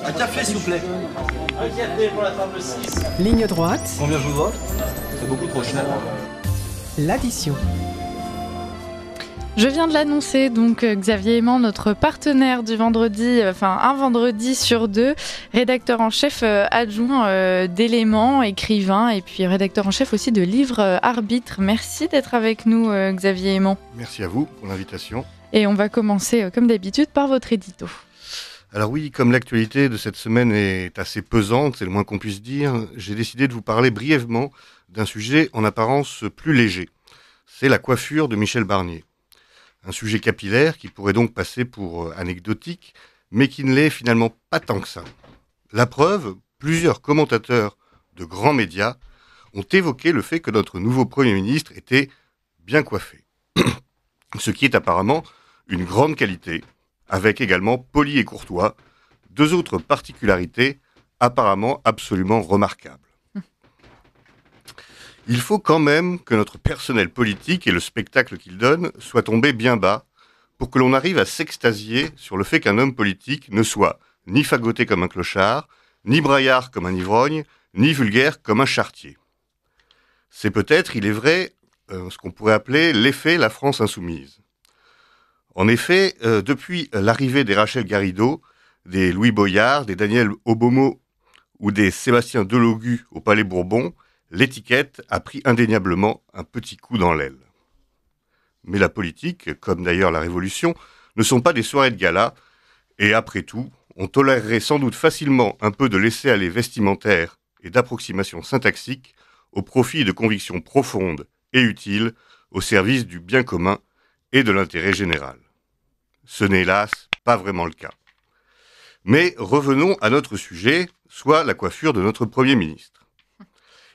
Un café, s'il vous plaît. Un café pour la table 6. Ligne droite, Combien je vous vote? C'est beaucoup trop cher. l'addition. Je viens de l'annoncer, donc Xavier Aimant, notre partenaire du vendredi, un vendredi sur deux, rédacteur en chef adjoint d'Éléments, écrivain et puis rédacteur en chef aussi de Livre Arbitre. Merci d'être avec nous, Xavier Aimant. Merci à vous pour l'invitation. Et on va commencer, comme d'habitude, par votre édito. Alors oui, comme l'actualité de cette semaine est assez pesante, c'est le moins qu'on puisse dire, j'ai décidé de vous parler brièvement d'un sujet en apparence plus léger. C'est la coiffure de Michel Barnier. Un sujet capillaire qui pourrait donc passer pour anecdotique, mais qui ne l'est finalement pas tant que ça. La preuve, plusieurs commentateurs de grands médias ont évoqué le fait que notre nouveau Premier ministre était bien coiffé. Ce qui est apparemment une grande qualité, avec également poli et courtois, deux autres particularités apparemment absolument remarquables. Il faut quand même que notre personnel politique et le spectacle qu'il donne soient tombés bien bas pour que l'on arrive à s'extasier sur le fait qu'un homme politique ne soit ni fagoté comme un clochard, ni braillard comme un ivrogne, ni vulgaire comme un charretier. C'est peut-être, il est vrai, ce qu'on pourrait appeler l'effet La France insoumise. En effet, depuis l'arrivée des Rachel Garrido, des Louis Boyard, des Daniel Obomo ou des Sébastien Delogu au Palais Bourbon, l'étiquette a pris indéniablement un petit coup dans l'aile. Mais la politique, comme d'ailleurs la Révolution, ne sont pas des soirées de gala, et après tout, on tolérerait sans doute facilement un peu de laisser-aller vestimentaire et d'approximation syntaxique au profit de convictions profondes et utiles au service du bien commun et de l'intérêt général. Ce n'est hélas pas vraiment le cas. Mais revenons à notre sujet, soit la coiffure de notre Premier ministre.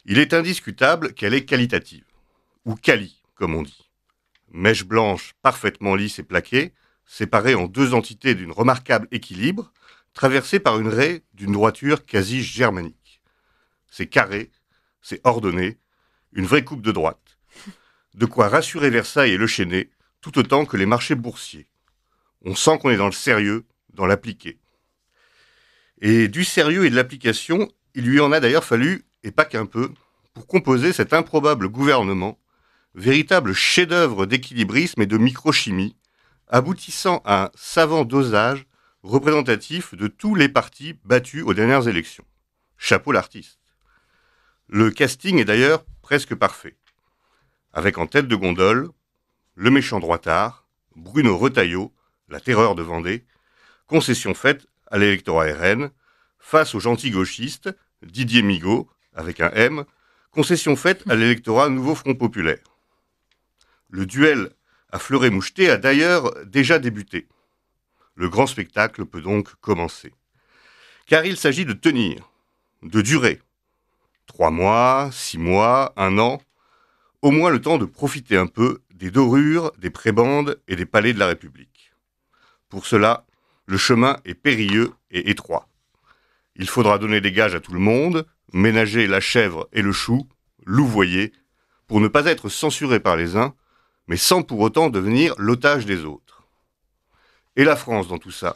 Il est indiscutable qu'elle est qualitative, ou quali, comme on dit. Mèche blanche parfaitement lisse et plaquée, séparée en deux entités d'une remarquable équilibre, traversée par une raie d'une droiture quasi germanique. C'est carré, c'est ordonné, une vraie coupe de droite. De quoi rassurer Versailles et le Chesnay, tout autant que les marchés boursiers. On sent qu'on est dans le sérieux, dans l'appliqué. Et du sérieux et de l'application, il lui en a d'ailleurs fallu, et pas qu'un peu, pour composer cet improbable gouvernement, véritable chef-d'œuvre d'équilibrisme et de microchimie, aboutissant à un savant dosage représentatif de tous les partis battus aux dernières élections. Chapeau l'artiste. Le casting est d'ailleurs presque parfait. Avec en tête de gondole, le méchant droitard, Bruno Retailleau, la terreur de Vendée, concession faite à l'électorat RN, face au gentil gauchiste, Didier Migaud, avec un M, concession faite à l'électorat Nouveau Front Populaire. Le duel à fleuret-moucheté a d'ailleurs déjà débuté. Le grand spectacle peut donc commencer. Car il s'agit de tenir, de durer. 3 mois, 6 mois, 1 an, au moins le temps de profiter un peu des dorures, des prébendes et des palais de la République. Pour cela, le chemin est périlleux et étroit. Il faudra donner des gages à tout le monde, ménager la chèvre et le chou, louvoyer, pour ne pas être censuré par les uns, mais sans pour autant devenir l'otage des autres. Et la France dans tout ça?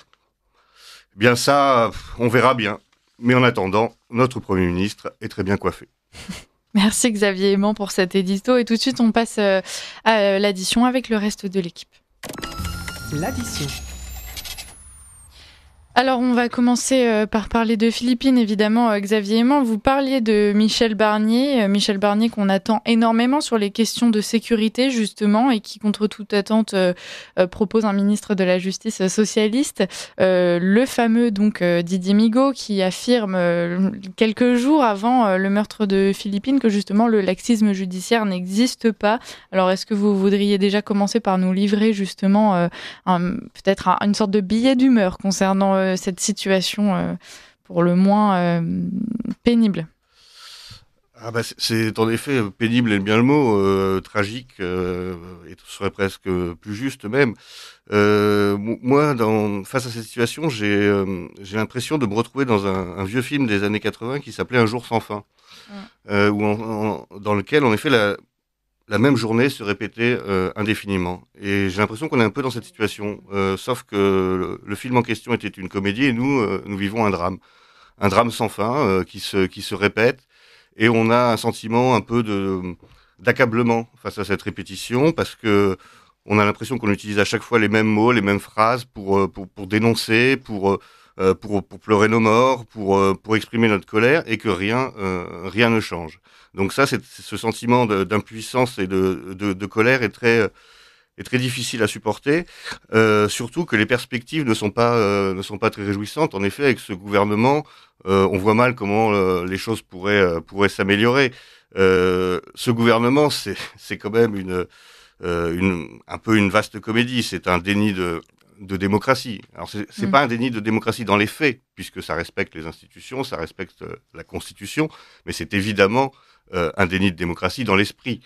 Bien ça, on verra bien. Mais en attendant, notre Premier ministre est très bien coiffé. Merci Xavier Aimant pour cet édito. Et tout de suite, on passe à l'addition avec le reste de l'équipe. L'addition. Alors, on va commencer par parler de Philippines, évidemment. Xavier Aimant, vous parliez de Michel Barnier. Michel Barnier qu'on attend énormément sur les questions de sécurité, justement, et qui, contre toute attente, propose un ministre de la Justice socialiste. Le fameux, donc, Didier Migaud, qui affirme quelques jours avant le meurtre de Philippines que, justement, le laxisme judiciaire n'existe pas. Alors, est-ce que vous voudriez déjà commencer par nous livrer, justement, peut-être une sorte de billet d'humeur concernant cette situation pour le moins pénible? C'est en effet pénible est bien le mot, tragique et serait presque plus juste même. Moi, face à cette situation, j'ai l'impression de me retrouver dans un vieux film des années 80 qui s'appelait Un jour sans fin, dans lequel en effet la même journée se répéter indéfiniment. Et j'ai l'impression qu'on est un peu dans cette situation, sauf que le film en question était une comédie et nous vivons un drame sans fin qui se répète, et on a un sentiment un peu d'accablement face à cette répétition, parce que on a l'impression qu'on utilise à chaque fois les mêmes mots, les mêmes phrases pour dénoncer, pour pleurer nos morts, pour exprimer notre colère, et que rien ne change. Donc ça, c'est ce sentiment d'impuissance et de colère est très difficile à supporter, surtout que les perspectives ne sont pas très réjouissantes. En effet, avec ce gouvernement, on voit mal comment les choses pourraient s'améliorer. Ce gouvernement, c'est quand même un peu une vaste comédie. C'est un déni de démocratie. Alors c'est pas un déni de démocratie dans les faits, puisque ça respecte les institutions, ça respecte la Constitution, mais c'est évidemment un déni de démocratie dans l'esprit.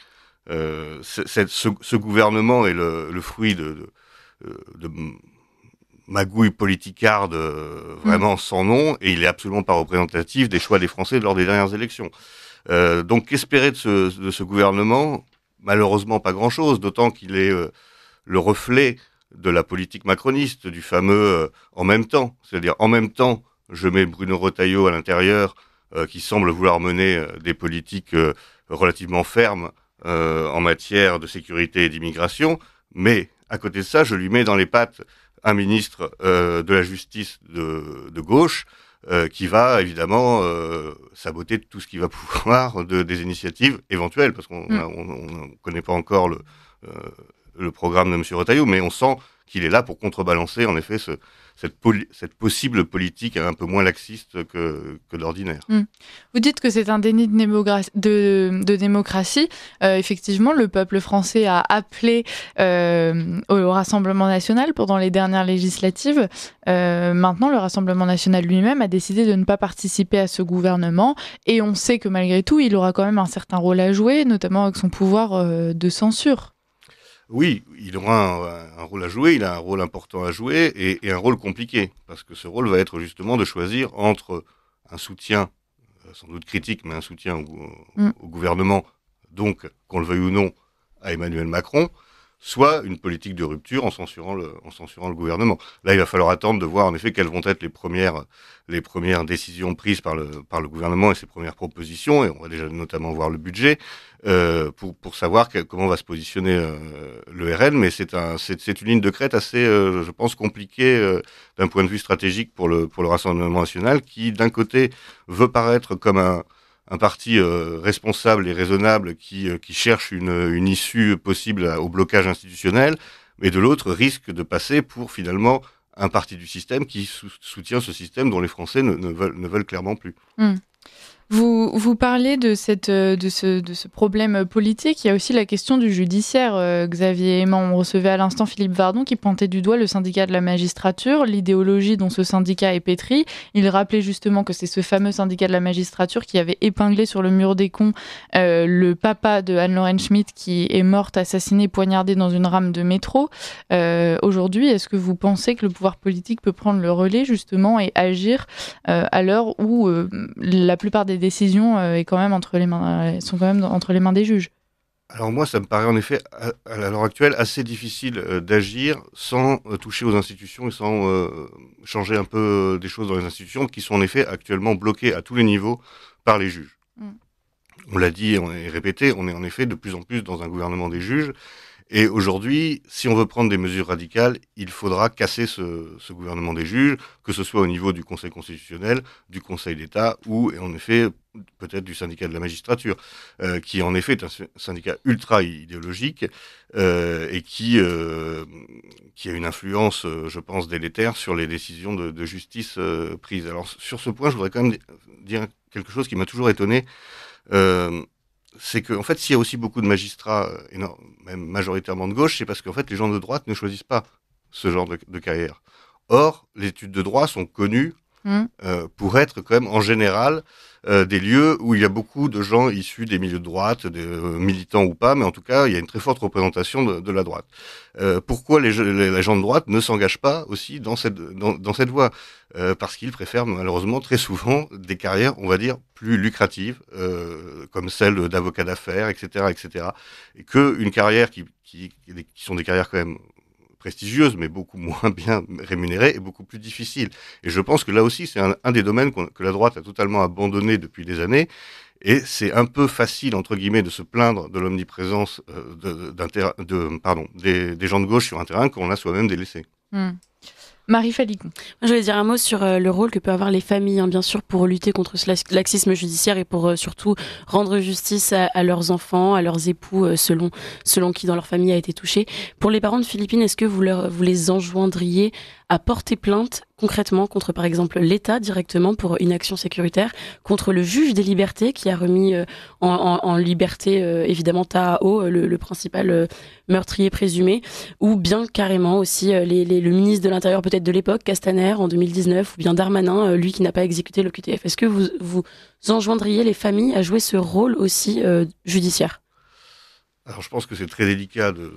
Ce gouvernement est le fruit de magouilles politicardes vraiment sans nom, et il est absolument pas représentatif des choix des Français lors des dernières élections. Donc qu'espérer de ce gouvernement? Malheureusement pas grand-chose, d'autant qu'il est le reflet de la politique macroniste, du fameux en même temps. C'est-à-dire en même temps, je mets Bruno Retailleau à l'intérieur, qui semble vouloir mener des politiques relativement fermes en matière de sécurité et d'immigration, mais à côté de ça, je lui mets dans les pattes un ministre de la justice de gauche qui va évidemment saboter tout ce qu'il va pouvoir des initiatives éventuelles, parce qu'on ne connaît pas encore le programme de M. Retailleau, mais on sent qu'il est là pour contrebalancer en effet cette possible politique un peu moins laxiste que d'ordinaire. Vous dites que c'est un déni de démocratie. Effectivement, le peuple français a appelé au Rassemblement national pendant les dernières législatives. Maintenant, le Rassemblement national lui-même a décidé de ne pas participer à ce gouvernement, et on sait que malgré tout, il aura quand même un certain rôle à jouer, notamment avec son pouvoir de censure. Oui, il aura un rôle à jouer, il a un rôle important à jouer, et un rôle compliqué, parce que ce rôle va être justement de choisir entre un soutien, sans doute critique, mais un soutien au gouvernement, donc, qu'on le veuille ou non, à Emmanuel Macron, soit une politique de rupture en censurant le gouvernement. Là, il va falloir attendre de voir en effet quelles vont être les premières décisions prises par le gouvernement et ses premières propositions, et on va déjà notamment voir le budget, pour savoir comment va se positionner le RN, mais c'est une ligne de crête assez, je pense, compliquée d'un point de vue stratégique pour le Rassemblement national, qui d'un côté veut paraître comme un parti responsable et raisonnable qui cherche une issue possible au blocage institutionnel, mais de l'autre risque de passer pour finalement un parti du système qui soutient ce système dont les Français ne veulent clairement plus. Vous parlez de ce problème politique. Il y a aussi la question du judiciaire. Xavier Aimant, on recevait à l'instant Philippe Vardon qui pointait du doigt le syndicat de la magistrature, l'idéologie dont ce syndicat est pétri. Il rappelait justement que c'est ce fameux syndicat de la magistrature qui avait épinglé sur le mur des cons le papa de Anne-Lorraine Schmitt, qui est morte assassinée, poignardée dans une rame de métro. Aujourd'hui, est-ce que vous pensez que le pouvoir politique peut prendre le relais justement et agir à l'heure où la plupart des décisions sont quand même entre les mains des juges? Alors moi, ça me paraît en effet, à l'heure actuelle, assez difficile d'agir sans toucher aux institutions et sans changer un peu des choses dans les institutions qui sont en effet actuellement bloquées à tous les niveaux par les juges. On l'a dit et on l'a répété, on est en effet de plus en plus dans un gouvernement des juges. Et aujourd'hui, si on veut prendre des mesures radicales, il faudra casser ce gouvernement des juges, que ce soit au niveau du Conseil constitutionnel, du Conseil d'État ou, en effet, peut-être du syndicat de la magistrature, qui en effet est un syndicat ultra idéologique et qui a une influence, je pense, délétère sur les décisions de justice prises. Alors sur ce point, je voudrais quand même dire quelque chose qui m'a toujours étonné. C'est qu'en fait, s'il y a aussi beaucoup de magistrats, même majoritairement de gauche, c'est parce qu'en fait, les gens de droite ne choisissent pas ce genre de carrière. Or, les études de droit sont connues pour être quand même en général des lieux où il y a beaucoup de gens issus des milieux de droite, des militants ou pas, mais en tout cas, il y a une très forte représentation de la droite. Pourquoi les gens de droite ne s'engagent pas aussi dans cette voie parce qu'ils préfèrent malheureusement très souvent des carrières, on va dire, plus lucratives, comme celle d'avocat d'affaires, etc., etc. Et qu'une carrière qui sont des carrières quand même prestigieuses, mais beaucoup moins bien rémunérées et beaucoup plus difficiles. Et je pense que là aussi, c'est un des domaines que la droite a totalement abandonné depuis des années. Et c'est un peu facile, entre guillemets, de se plaindre de l'omniprésence des gens de gauche sur un terrain qu'on a soi-même délaissé. Marie Falicon. Je voulais dire un mot sur le rôle que peuvent avoir les familles, bien sûr, pour lutter contre ce laxisme judiciaire et pour surtout rendre justice à leurs enfants, à leurs époux, selon qui dans leur famille a été touché. Pour les parents de Philippine, est-ce que vous les enjoindriez à porter plainte concrètement contre, par exemple, l'État directement pour inaction sécuritaire, contre le juge des libertés qui a remis en liberté, évidemment, Taao, le principal meurtrier présumé, ou bien carrément aussi le ministre de l'Intérieur peut-être de l'époque, Castaner, en 2019, ou bien Darmanin, lui qui n'a pas exécuté l'OQTF. Est-ce que vous enjoindriez les familles à jouer ce rôle aussi judiciaire ? Alors je pense que c'est très délicat de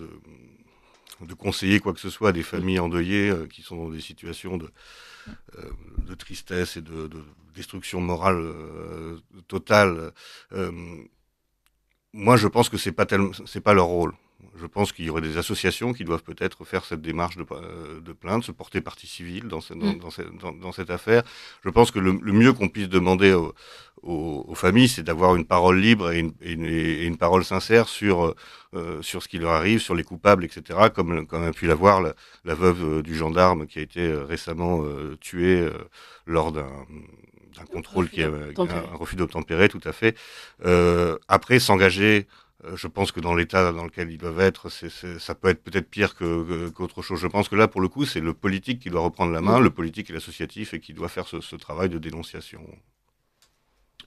conseiller quoi que ce soit à des familles endeuillées qui sont dans des situations de tristesse et de destruction morale totale. Moi, je pense que c'est pas leur rôle. Je pense qu'il y aurait des associations qui doivent peut-être faire cette démarche de plainte, se porter partie civile dans cette affaire. Je pense que le mieux qu'on puisse demander aux familles, c'est d'avoir une parole libre et une parole sincère sur ce qui leur arrive, sur les coupables, etc., comme a pu l'avoir la veuve du gendarme qui a été récemment tuée lors d'un contrôle un refus d'obtempérer, tout à fait. Après, s'engager, je pense que dans l'état dans lequel ils doivent être, ça peut être peut-être pire qu'autre chose. Je pense que là, pour le coup, c'est le politique qui doit reprendre la main, le politique et l'associatif, et qui doit faire ce travail de dénonciation.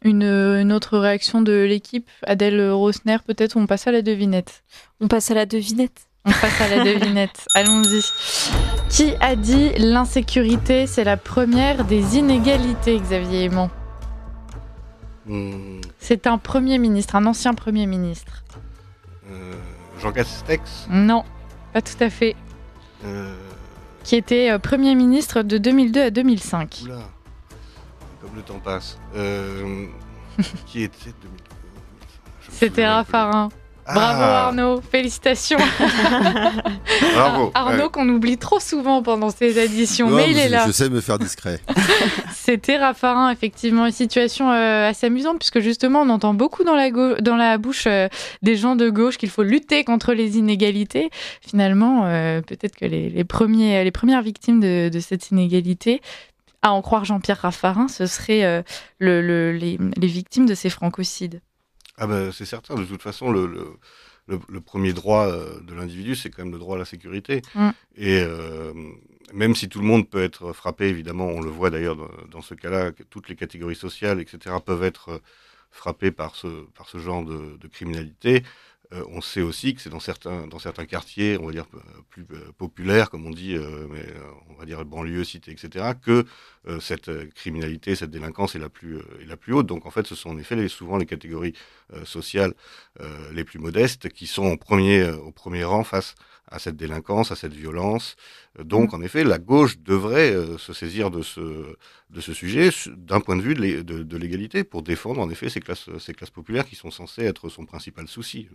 Une autre réaction de l'équipe, Adèle Rosner, peut-être, on passe à la devinette. On passe à la devinette. Allons-y. Qui a dit l'insécurité, c'est la première des inégalités, Xavier Aimant? C'est un premier ministre, un ancien premier ministre. Jean Castex? Non, pas tout à fait. Qui était premier ministre de 2002 à 2005. Oula, comme le temps passe. Qui était 2002? C'était Raffarin. Bravo Arnaud, félicitations. Bravo. Arnaud qu'on oublie trop souvent pendant ces éditions, mais il est là. Je sais me faire discret. C'était Raffarin, effectivement, une situation assez amusante puisque justement on entend beaucoup dans la bouche des gens de gauche qu'il faut lutter contre les inégalités. Finalement, peut-être que les premières victimes de cette inégalité, à en croire Jean-Pierre Raffarin, ce seraient les victimes de ces francocides. Ah ben c'est certain, de toute façon, le premier droit de l'individu, c'est quand même le droit à la sécurité. Et même si tout le monde peut être frappé, évidemment, on le voit d'ailleurs dans ce cas-là, que toutes les catégories sociales, etc., peuvent être frappées par ce genre de criminalité. On sait aussi que c'est dans certains quartiers, on va dire plus populaires, comme on dit, mais on va dire banlieue, cité, etc., que cette criminalité, cette délinquance est la plus haute. Donc en fait, ce sont en effet souvent les catégories sociales les plus modestes qui sont au premier rang face à cette délinquance, à cette violence. Donc en effet, la gauche devrait se saisir de ce sujet d'un point de vue de l'égalité pour défendre en effet ces classes populaires qui sont censées être son principal souci.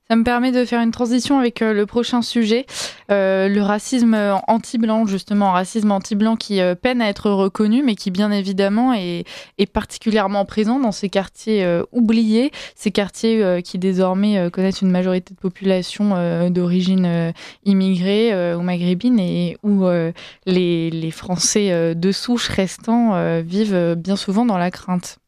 Ça me permet de faire une transition avec le prochain sujet, le racisme anti-blanc, justement, racisme anti-blanc qui peine à être reconnu, mais qui bien évidemment est particulièrement présent dans ces quartiers oubliés, ces quartiers qui désormais connaissent une majorité de population d'origine immigrée ou maghrébine et où les Français de souche restants vivent bien souvent dans la crainte.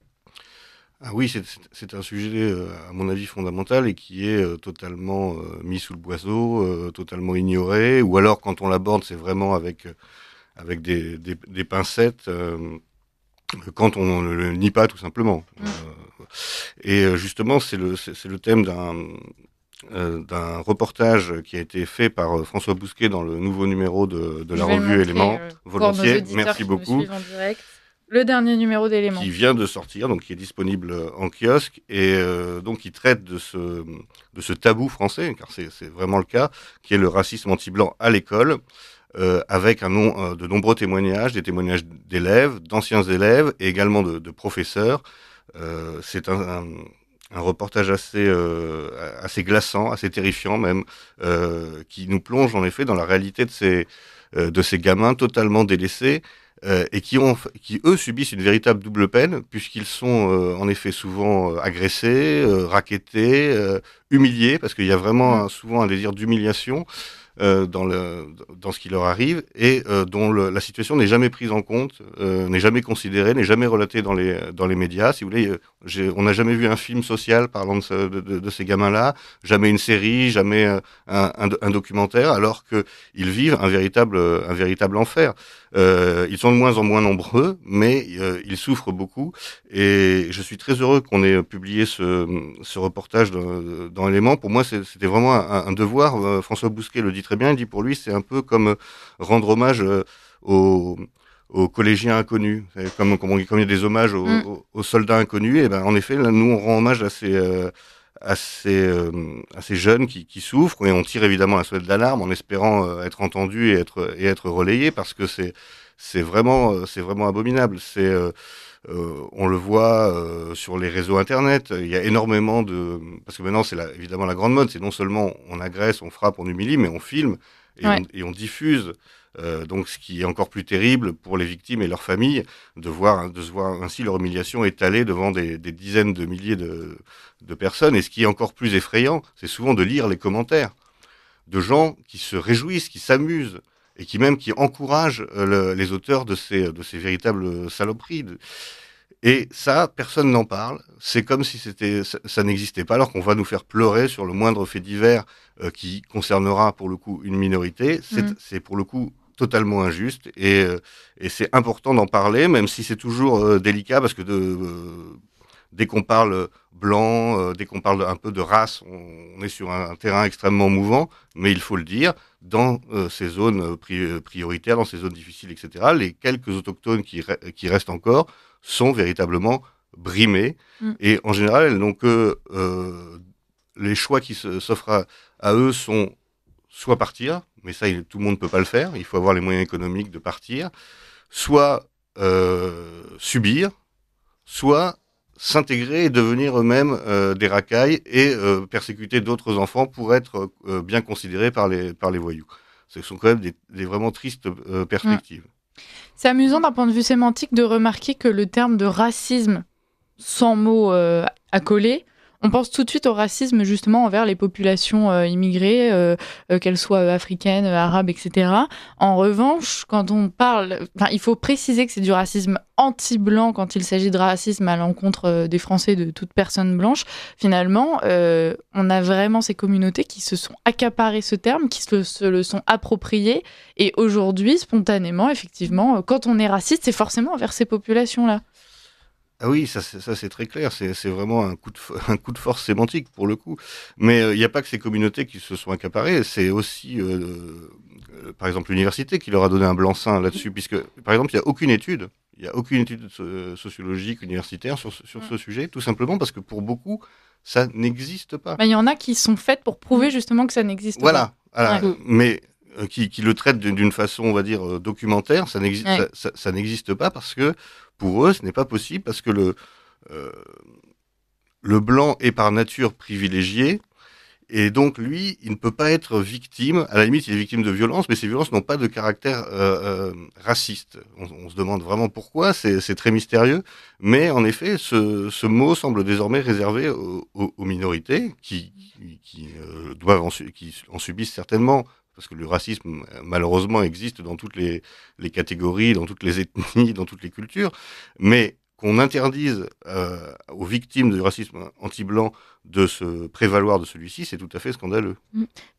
Ah oui, c'est un sujet, à mon avis, fondamental et qui est totalement mis sous le boiseau, totalement ignoré, ou alors quand on l'aborde, c'est vraiment avec des pincettes, quand on ne le nie pas tout simplement. Et justement, c'est le thème d'un reportage qui a été fait par François Bousquet dans le nouveau numéro de la Je vais le revue montrer, Éléments. pour nos Volontiers, auditeurs merci qui nous beaucoup. suivent en direct. Le dernier numéro d'Éléments. Qui vient de sortir, donc qui est disponible en kiosque, et donc qui traite de ce tabou français, car c'est vraiment le cas, qui est le racisme anti-blanc à l'école, avec de nombreux témoignages, des témoignages d'élèves, d'anciens élèves, et également de professeurs. C'est un reportage assez glaçant, assez terrifiant même, qui nous plonge en effet dans la réalité de ces gamins totalement délaissés, et qui eux subissent une véritable double peine, puisqu'ils sont en effet souvent agressés, rackettés, humiliés, parce qu'il y a vraiment souvent un désir d'humiliation dans ce qui leur arrive, et dont la situation n'est jamais prise en compte, n'est jamais considérée, n'est jamais relatée dans les médias. Si vous voulez, on n'a jamais vu un film social parlant de ces gamins-là, jamais une série, jamais un documentaire, alors qu'ils vivent un véritable enfer. Ils sont de moins en moins nombreux, mais ils souffrent beaucoup, et je suis très heureux qu'on ait publié ce reportage dans Éléments. Pour moi, c'était vraiment un devoir. François Bousquet le dit très bien, il dit pour lui, c'est un peu comme rendre hommage aux collégiens inconnus, comme il y a des hommages aux soldats inconnus. Et ben, en effet, là, nous, on rend hommage à ces jeunes qui souffrent, et on tire évidemment la sonnette d'alarme en espérant être entendu et être relayé, parce que c'est vraiment abominable. On le voit sur les réseaux internet, il y a énormément parce que maintenant c'est évidemment la grande mode, c'est non seulement on agresse, on frappe, on humilie, mais on filme et on diffuse. Donc, ce qui est encore plus terrible pour les victimes et leurs familles, de se voir ainsi leur humiliation étalée devant des dizaines de milliers de personnes. Et ce qui est encore plus effrayant, c'est souvent de lire les commentaires de gens qui se réjouissent, qui s'amusent, et qui encouragent les auteurs de ces véritables saloperies. Et ça, personne n'en parle. C'est comme si ça n'existait pas, alors qu'on va nous faire pleurer sur le moindre fait divers qui concernera pour le coup une minorité. C'est pour le coup totalement injuste, et c'est important d'en parler, même si c'est toujours délicat, parce que dès qu'on parle blanc, dès qu'on parle un peu de race, on est sur un terrain extrêmement mouvant, mais il faut le dire, dans ces zones prioritaires, dans ces zones difficiles, etc., les quelques autochtones qui restent encore sont véritablement brimés, et en général, elles n'ont que les choix qui s'offrent à eux sont soit partir, mais ça, tout le monde ne peut pas le faire, il faut avoir les moyens économiques de partir, soit subir, soit s'intégrer et devenir eux-mêmes des racailles et persécuter d'autres enfants pour être bien considérés par les voyous. Ce sont quand même des vraiment tristes perspectives. C'est amusant d'un point de vue sémantique de remarquer que le terme de racisme, sans mot à coller, on pense tout de suite au racisme justement envers les populations immigrées, qu'elles soient africaines, arabes, etc. En revanche, quand on parle... il faut préciser que c'est du racisme anti-blanc quand il s'agit de racisme à l'encontre des Français, de toute personne blanche. Finalement, on a vraiment ces communautés qui se sont accaparées ce terme, qui se le sont appropriés. Et aujourd'hui, spontanément, effectivement, quand on est raciste, c'est forcément envers ces populations-là. Ah oui, ça c'est très clair, c'est vraiment un coup de force sémantique pour le coup. Mais il n'y a pas que ces communautés qui se sont accaparées, c'est aussi par exemple l'université qui leur a donné un blanc-seing là-dessus, puisque par exemple il n'y a aucune étude sociologique universitaire sur ce sujet, tout simplement parce que pour beaucoup ça n'existe pas. Il y en a qui sont faites pour prouver justement que ça n'existe pas. Voilà. Mais qui le traitent d'une façon, on va dire, documentaire, ça n'existe pas, parce que pour eux, ce n'est pas possible, parce que le blanc est par nature privilégié, et donc lui, il ne peut pas être victime. À la limite, il est victime de violences, mais ces violences n'ont pas de caractère raciste. On se demande vraiment pourquoi, c'est très mystérieux, mais en effet, ce mot semble désormais réservé aux minorités qui en subissent certainement, parce que le racisme, malheureusement, existe dans toutes les catégories, dans toutes les ethnies, dans toutes les cultures, mais qu'on interdise aux victimes du racisme anti-blanc de se prévaloir de celui-ci, c'est tout à fait scandaleux.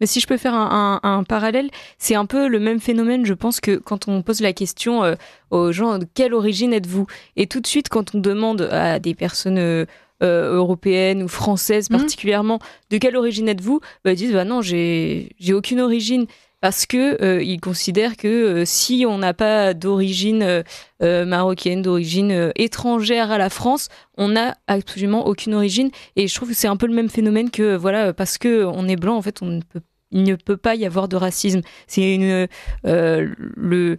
Mais si je peux faire un parallèle, c'est un peu le même phénomène, je pense, que quand on pose la question aux gens « de quelle origine êtes-vous ?» Et tout de suite, quand on demande à des personnes européenne ou française particulièrement, de quelle origine êtes-vous ? Ils disent non, j'ai aucune origine. Parce que ils considèrent que si on n'a pas d'origine marocaine, d'origine étrangère à la France, on n'a absolument aucune origine. Et je trouve que c'est un peu le même phénomène que parce que on est blanc, en fait, il ne peut pas y avoir de racisme. C'est le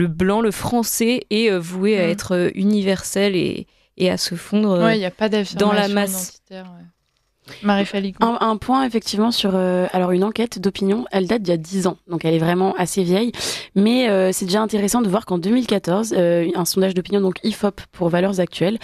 blanc, le français est voué à être universel et à se fondre il y a pas dans la masse. Identitaire, Marie Falicon. Un point effectivement sur alors une enquête d'opinion, elle date d'il y a 10 ans, donc elle est vraiment assez vieille, mais c'est déjà intéressant de voir qu'en 2014, un sondage d'opinion, donc IFOP pour Valeurs Actuelles,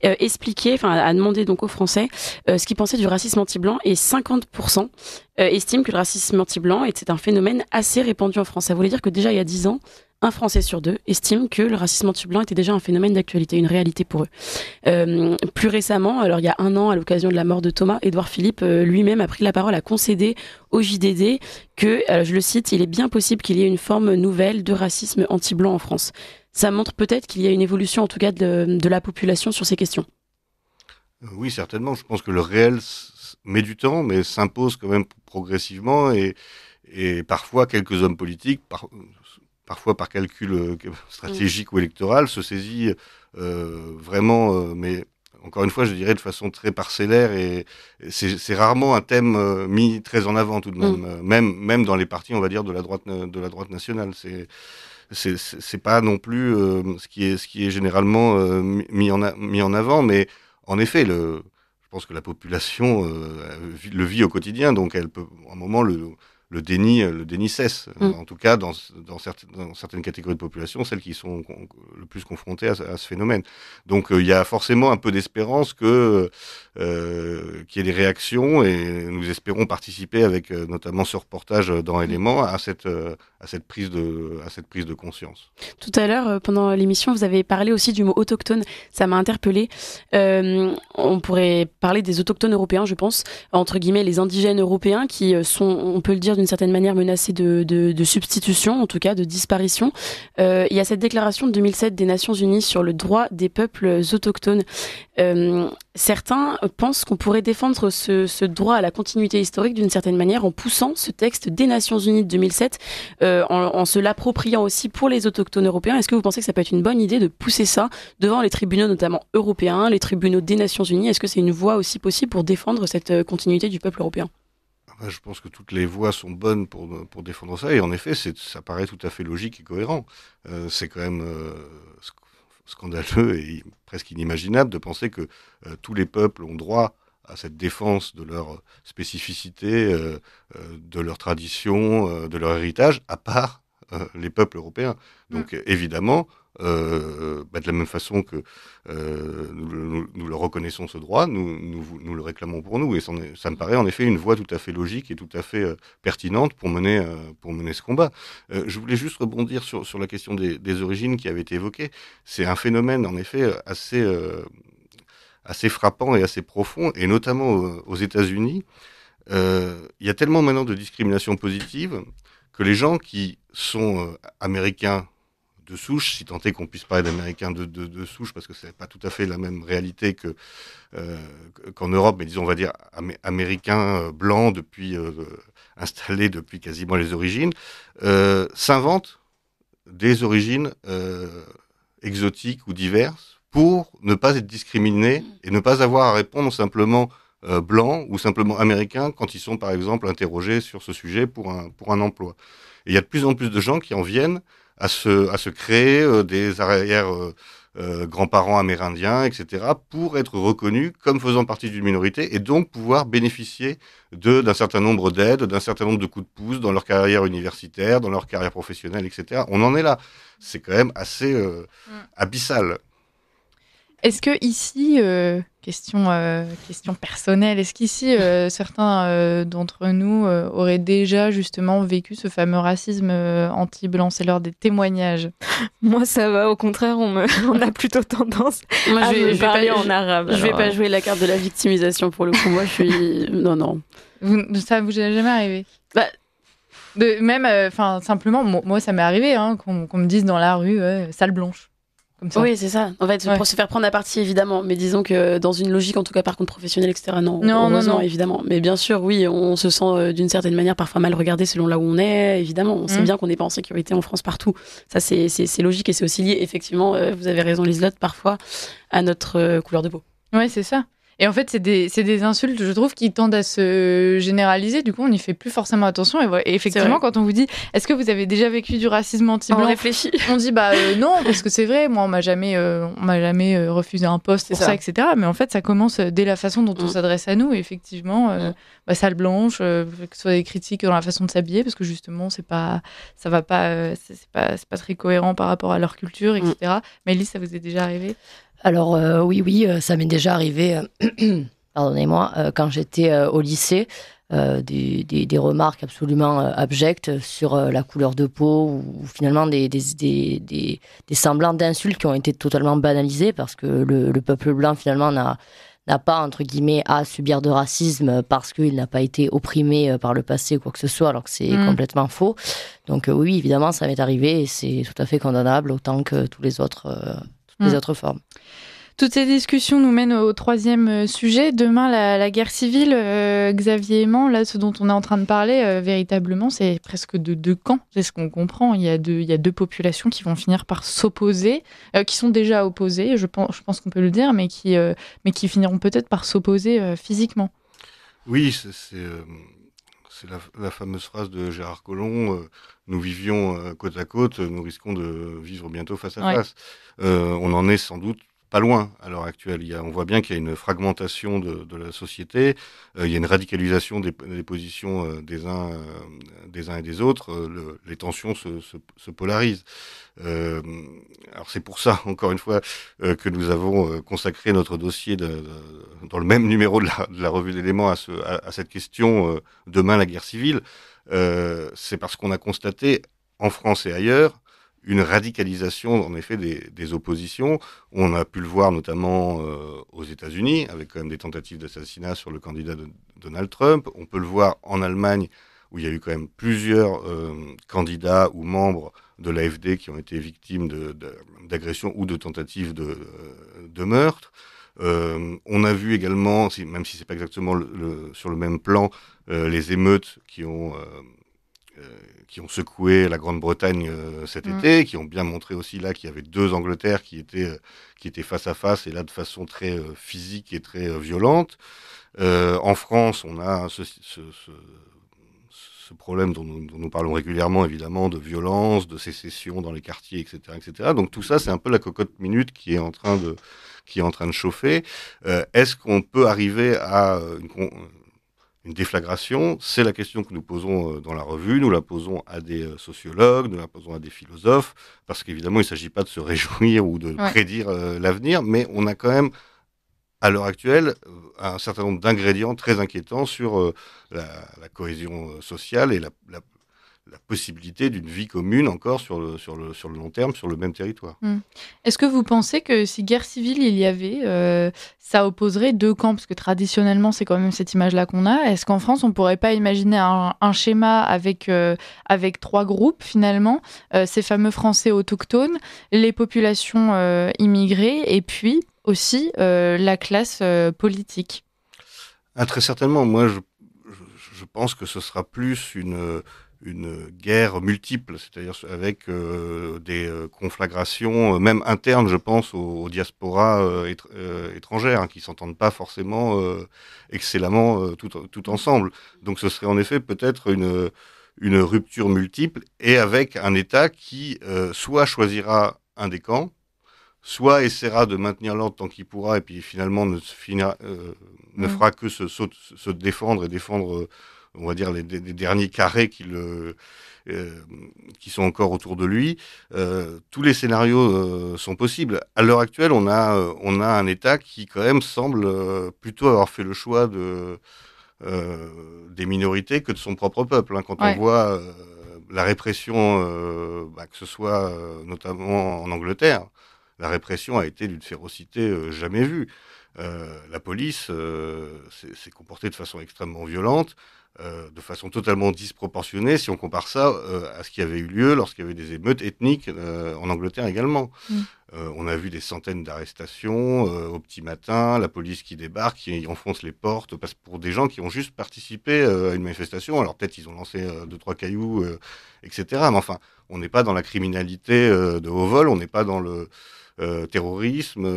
a demandé donc aux Français ce qu'ils pensaient du racisme anti-blanc, et 50% estiment que le racisme anti-blanc était un phénomène assez répandu en France. Ça voulait dire que déjà il y a 10 ans, un Français sur deux estime que le racisme anti-blanc était déjà un phénomène d'actualité, une réalité pour eux. Plus récemment, alors il y a 1 an, à l'occasion de la mort de Thomas, Édouard Philippe lui-même a pris la parole, a concédé au JDD que, je le cite, il est bien possible qu'il y ait une forme nouvelle de racisme anti-blanc en France. Ça montre peut-être qu'il y a une évolution, en tout cas, de la population sur ces questions. Oui, certainement. Je pense que le réel met du temps, mais s'impose quand même progressivement, et parfois quelques hommes politiques, parfois par calcul stratégique ou électoral, se saisit vraiment, mais encore une fois, je dirais de façon très parcellaire, et c'est rarement un thème mis très en avant tout de même, même dans les partis, on va dire, de la droite nationale. C'est pas non plus ce qui est généralement mis en avant, mais en effet, je pense que la population le vit au quotidien, donc elle peut, à un moment, le déni cesse. En tout cas, dans certaines catégories de population, celles qui sont le plus confrontées à ce phénomène. Donc, il y a forcément un peu d'espérance qu'il y ait des réactions, et nous espérons participer avec notamment ce reportage dans Éléments à cette prise de conscience. Tout à l'heure, pendant l'émission, vous avez parlé aussi du mot autochtone. Ça m'a interpellée. On pourrait parler des autochtones européens, je pense, entre guillemets les indigènes européens, qui sont, on peut le dire d'une certaine manière, menacés de substitution, en tout cas de disparition. Il y a cette déclaration de 2007 des Nations Unies sur le droit des peuples autochtones. Certains pensent qu'on pourrait défendre ce droit à la continuité historique d'une certaine manière en poussant ce texte des Nations Unies de 2007, en se l'appropriant aussi pour les autochtones européens. Est-ce que vous pensez que ça peut être une bonne idée de pousser ça devant les tribunaux, notamment européens, les tribunaux des Nations Unies ? Est-ce que c'est une voie aussi possible pour défendre cette continuité du peuple européen ? Je pense que toutes les voies sont bonnes pour défendre ça, et en effet, ça paraît tout à fait logique et cohérent. C'est quand même scandaleux et presque inimaginable de penser que tous les peuples ont droit à cette défense de leur spécificité, de leur tradition, de leur héritage, à part les peuples européens. Donc évidemment, de la même façon que nous le reconnaissons ce droit, nous le réclamons pour nous, et ça me paraît en effet une voie tout à fait logique et tout à fait pertinente pour mener ce combat. Je voulais juste rebondir sur la question des origines qui avait été évoquée. C'est un phénomène en effet assez frappant et assez profond, et notamment aux États-Unis. Il y a tellement maintenant de discrimination positive que les gens qui sont américains de souche, si tant est qu'on puisse parler d'américains de souche, parce que c'est pas tout à fait la même réalité qu'en Europe, mais disons, on va dire américains blancs installés depuis quasiment les origines, s'inventent des origines exotiques ou diverses pour ne pas être discriminés et ne pas avoir à répondre simplement blancs ou simplement américains quand ils sont par exemple interrogés sur ce sujet pour un emploi. Et il y a de plus en plus de gens qui en viennent à se créer des arrières grands-parents amérindiens, etc., pour être reconnus comme faisant partie d'une minorité, et donc pouvoir bénéficier d'un certain nombre d'aides, d'un certain nombre de coups de pouce dans leur carrière universitaire, dans leur carrière professionnelle, etc. On en est là. C'est quand même assez abyssal. Est-ce que ici, question personnelle, est-ce qu'ici certains d'entre nous auraient déjà justement vécu ce fameux racisme anti-blanc ? C'est l'heure des témoignages. Moi, ça va. Au contraire, on a plutôt tendance à me parler en arabe. Je vais pas jouer la carte de la victimisation pour le coup. Moi, je suis non. Ça vous est jamais arrivé ? Simplement, moi, ça m'est arrivé qu'on me dise dans la rue, sale blanche. comme ça. Oui, c'est ça. En fait, pour se faire prendre à partie, évidemment. Mais disons que dans une logique, en tout cas, par contre, professionnelle, etc., non, heureusement, évidemment. Mais bien sûr, oui, on se sent d'une certaine manière parfois mal regardé selon là où on est. Évidemment, on sait bien qu'on n'est pas en sécurité en France partout. Ça, c'est logique et c'est aussi lié, effectivement, vous avez raison, Liselotte, parfois, à notre couleur de peau. Ouais, c'est ça. Et en fait, c'est des insultes, je trouve, qui tendent à se généraliser. Du coup, on n'y fait plus forcément attention. Et effectivement, quand on vous dit, est-ce que vous avez déjà vécu du racisme anti-blanc ? On réfléchit. On dit, non, parce que c'est vrai, moi, on m'a jamais refusé un poste pour ça, etc. Mais en fait, ça commence dès la façon dont on s'adresse à nous. Et effectivement, sale blanche, que ce soit des critiques dans la façon de s'habiller, parce que justement, c'est pas très cohérent par rapport à leur culture, etc. Mais Elise, ça vous est déjà arrivé ? Alors oui, ça m'est déjà arrivé, pardonnez-moi, quand j'étais au lycée, des remarques absolument abjectes sur la couleur de peau ou finalement des semblants d'insultes qui ont été totalement banalisés parce que le peuple blanc finalement n'a pas, entre guillemets, à subir de racisme parce qu'il n'a pas été opprimé par le passé ou quoi que ce soit, alors que c'est complètement faux. Donc oui, évidemment, ça m'est arrivé et c'est tout à fait condamnable autant que toutes les autres formes. Toutes ces discussions nous mènent au troisième sujet. Demain, la guerre civile, Xavier Aimant, là, ce dont on est en train de parler, véritablement, c'est presque de deux camps. C'est ce qu'on comprend. Il y a deux populations qui vont finir par s'opposer, qui sont déjà opposées, je pense qu'on peut le dire, mais qui finiront peut-être par s'opposer physiquement. Oui, c'est la fameuse phrase de Gérard Collomb, nous vivions côte à côte, nous risquons de vivre bientôt face à face. On en est sans doute pas loin à l'heure actuelle. On voit bien qu'il y a une fragmentation de la société, il y a une radicalisation des positions des uns et des autres, les tensions se polarisent. Alors c'est pour ça, encore une fois, que nous avons consacré notre dossier dans le même numéro de la revue d'éléments à cette question, demain la guerre civile. C'est parce qu'on a constaté, en France et ailleurs, une radicalisation, en effet, des oppositions. On a pu le voir notamment aux États-Unis, avec quand même des tentatives d'assassinat sur le candidat de Donald Trump. On peut le voir en Allemagne, où il y a eu quand même plusieurs candidats ou membres de l'AfD qui ont été victimes d'agressions ou de tentatives de meurtre. On a vu également, même si c'est pas exactement sur le même plan, les émeutes qui ont secoué la Grande-Bretagne cet été, qui ont bien montré aussi là qu'il y avait deux Angleterres qui étaient face à face, et là de façon très physique et très violente. En France, on a ce problème dont nous parlons régulièrement, évidemment, de violence, de sécession dans les quartiers, etc., etc. Donc tout ça, c'est un peu la cocotte minute qui est en train de chauffer. Est-ce qu'on peut arriver à une déflagration? C'est la question que nous posons dans la revue. Nous la posons à des sociologues, nous la posons à des philosophes, parce qu'évidemment, il ne s'agit pas de se réjouir ou de prédire l'avenir, mais on a quand même, à l'heure actuelle, un certain nombre d'ingrédients très inquiétants sur la cohésion sociale et la possibilité d'une vie commune encore sur le long terme, sur le même territoire. Est-ce que vous pensez que si guerre civile il y avait, ça opposerait deux camps? Parce que traditionnellement, c'est quand même cette image-là qu'on a. Est-ce qu'en France, on ne pourrait pas imaginer un schéma avec trois groupes, finalement, ces fameux Français autochtones, les populations immigrées, et puis aussi la classe politique? Très certainement. Moi, je pense que ce sera plus une guerre multiple, c'est-à-dire avec des conflagrations, même internes, je pense, aux diasporas étrangères, qui s'entendent pas forcément excellemment tout ensemble. Donc ce serait en effet peut-être une rupture multiple, et avec un État qui soit choisira un des camps, soit essaiera de maintenir l'ordre tant qu'il pourra, et puis finalement ne fera que se défendre et défendre on va dire, les derniers carrés qui sont encore autour de lui. Tous les scénarios sont possibles. À l'heure actuelle, on a un État qui, quand même, semble plutôt avoir fait le choix des minorités que de son propre peuple. Quand on voit la répression, que ce soit notamment en Angleterre, la répression a été d'une férocité jamais vue. La police s'est comportée de façon extrêmement violente. de façon totalement disproportionnée si on compare ça à ce qui avait eu lieu lorsqu'il y avait des émeutes ethniques en Angleterre également. On a vu des centaines d'arrestations au petit matin, la police qui débarque, qui enfonce les portes, passe pour des gens qui ont juste participé à une manifestation. Alors peut-être ils ont lancé 2-3 cailloux, etc. Mais enfin, on n'est pas dans la criminalité de haut vol, on n'est pas dans le terrorisme,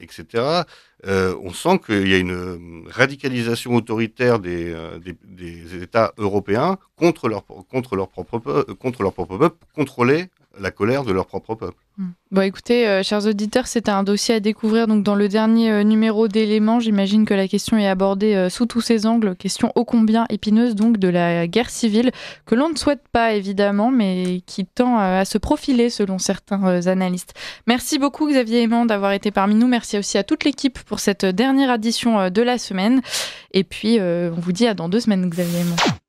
etc. On sent qu'il y a une radicalisation autoritaire des États européens contre leur propre peuple, pour contrôler la colère de leur propre peuple. Bon, écoutez, chers auditeurs, c'est un dossier à découvrir donc dans le dernier numéro d'Éléments. J'imagine que la question est abordée sous tous ses angles. Question ô combien épineuse donc de la guerre civile que l'on ne souhaite pas évidemment, mais qui tend à se profiler selon certains analystes. Merci beaucoup Xavier Aimant d'avoir été parmi nous. Merci aussi à toute l'équipe pour cette dernière édition de la semaine. Et puis, on vous dit à dans 2 semaines Xavier Aimant.